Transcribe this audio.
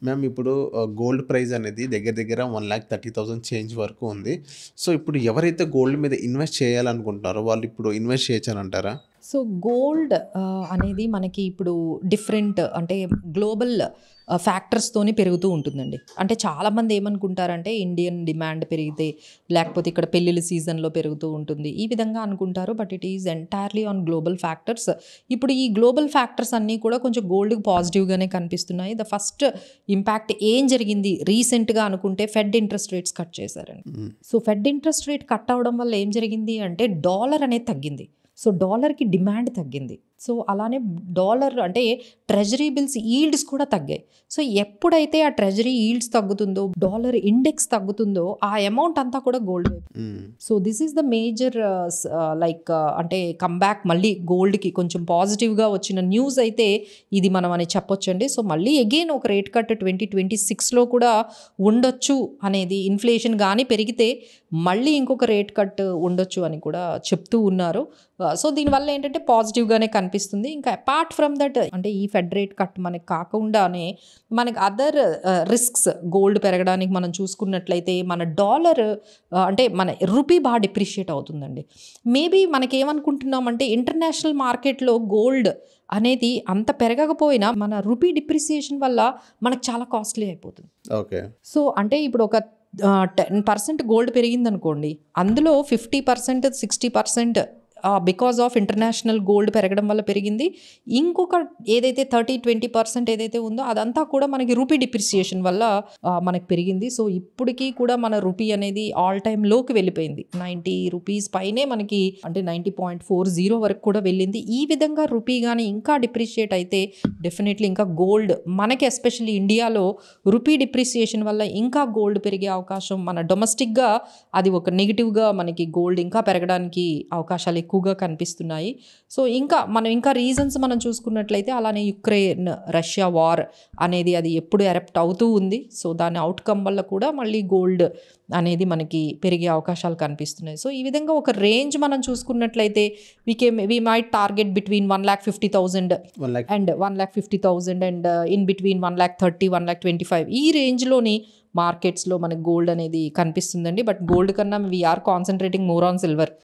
Ma'am ఇప్పుడు gold price అనేది దగ్గర దగ్గర 1,30,000 చేంజ్ వరకు ఉంది. సో, ఇప్పుడు ఎవరైతే గోల్డ్ మీద ఇన్వెస్ట్ చేయాలనుకుంటున్నారో వాళ్ళు ఇప్పుడు ఇన్వెస్ట్ చేయొచ్చనంటారా? సో గోల్డ్ అనేది మనకి ఇప్పుడు డిఫరెంట్ అంటే గ్లోబల్ ఫ్యాక్టర్స్తోని పెరుగుతూ ఉంటుందండి. అంటే చాలామంది ఏమనుకుంటారంటే ఇండియన్ డిమాండ్ పెరిగితే లేకపోతే ఇక్కడ పెళ్ళిళ్ళ సీజన్లో పెరుగుతూ ఉంటుంది ఈ విధంగా అనుకుంటారు. But it is entirely on global factors. ఇప్పుడు ఈ గ్లోబల్ ఫ్యాక్టర్స్ అన్నీ కూడా కొంచెం గోల్డ్కి పాజిటివ్గానే కనిపిస్తున్నాయి. ద ఫస్ట్ ఇంపాక్ట్ ఏం జరిగింది రీసెంట్గా అనుకుంటే ఫెడ్ ఇంట్రెస్ట్ రేట్స్ కట్ చేశారండి. So fed interest rate cut అవ్వడం వల్ల ఏం జరిగింది అంటే డాలర్ అనేది తగ్గింది. సో డాలర్కి డిమాండ్ తగ్గింది. సో అలానే డాలర్ అంటే ట్రెజరీ బిల్స్ ఈల్డ్స్ కూడా తగ్గాయి. సో ఎప్పుడైతే ఆ ట్రెజరీ ఈల్డ్స్ తగ్గుతుందో డాలర్ ఇండెక్స్ తగ్గుతుందో ఆ అమౌంట్ అంతా కూడా గోల్డ్ వైపు. So this is the major like అంటే కంబ్యాక్ మళ్ళీ గోల్డ్కి కొంచెం పాజిటివ్గా వచ్చిన న్యూస్ అయితే ఇది మనం అని చెప్పొచ్చండి. సో మళ్ళీ అగైన్ ఒక రేట్ కట్ 2026లో కూడా ఉండొచ్చు అనేది ఇన్ఫ్లేషన్ కానీ పెరిగితే మళ్ళీ ఇంకొక రేట్ కట్ ఉండొచ్చు అని కూడా చెప్తూ ఉన్నారు. సో దీనివల్ల ఏంటంటే పాజిటివ్గానే కనిపిస్తుంది. ఇంకా అపార్ట్ ఫ్రమ్ దట్ అంటే ఈ ఫెడ్ రేట్ కట్ మనకి కాకుండానే మనకి అదర్ రిస్క్స్ గోల్డ్ పెరగడానికి మనం చూసుకున్నట్లయితే మన డాలర్ అంటే మన రూపీ బాగా డిప్రిషియేట్ అవుతుందండి. మేబీ మనకేమనుకుంటున్నామంటే ఇంటర్నేషనల్ మార్కెట్లో గోల్డ్ అనేది అంత పెరగకపోయినా మన రూపీ డిప్రిసియేషన్ వల్ల మనకు చాలా కాస్ట్లీ అయిపోతుంది. ఓకే. సో అంటే ఇప్పుడు ఒక 10% గోల్డ్ పెరిగిందనుకోండి, అందులో 50%, 60% బికాస్ ఆఫ్ ఇంటర్నేషనల్ గోల్డ్ పెరగడం వల్ల పెరిగింది. ఇంకొక ఏదైతే 30-20% ఏదైతే ఉందో అదంతా కూడా మనకి రూపీ డిప్రిసియేషన్ వల్ల మనకి పెరిగింది. సో ఇప్పటికీ కూడా మన రూపీ అనేది ఆల్ టైమ్ లోకి వెళ్ళిపోయింది. 90 రూపీస్ పైనే మనకి అంటే 90.40 వరకు కూడా వెళ్ళింది. ఈ విధంగా రూపీ కానీ ఇంకా డిప్రిషియేట్ అయితే డెఫినెట్లీ ఇంకా గోల్డ్ మనకి ఎస్పెషల్లీ ఇండియాలో రూపీ డిప్రిసియేషన్ వల్ల ఇంకా గోల్డ్ పెరిగే అవకాశం మన డొమెస్టిక్గా అది ఒక నెగిటివ్గా మనకి గోల్డ్ ఇంకా పెరగడానికి అవకాశాలు ఎక్కువగా కనిపిస్తున్నాయి. సో మనం ఇంకా రీజన్స్ మనం చూసుకున్నట్లయితే అలానే యుక్రెయిన్ రష్యా వార్ అనేది అది ఎప్పుడు ఎరప్ట్ అవుతూ ఉంది. సో దాని అవుట్కమ్ వల్ల కూడా మళ్ళీ గోల్డ్ అనేది మనకి పెరిగే అవకాశాలు కనిపిస్తున్నాయి. సో ఈ విధంగా ఒక రేంజ్ మనం చూసుకున్నట్లయితే we might target between 1,50,000 and 1,50,000 and in between 1,30,000, 1,25,000 ఈ రేంజ్లోని మార్కెట్స్లో మనకి గోల్డ్ అనేది కనిపిస్తుందండి. బట్ గోల్డ్ కన్నా we are concentrating more on silver.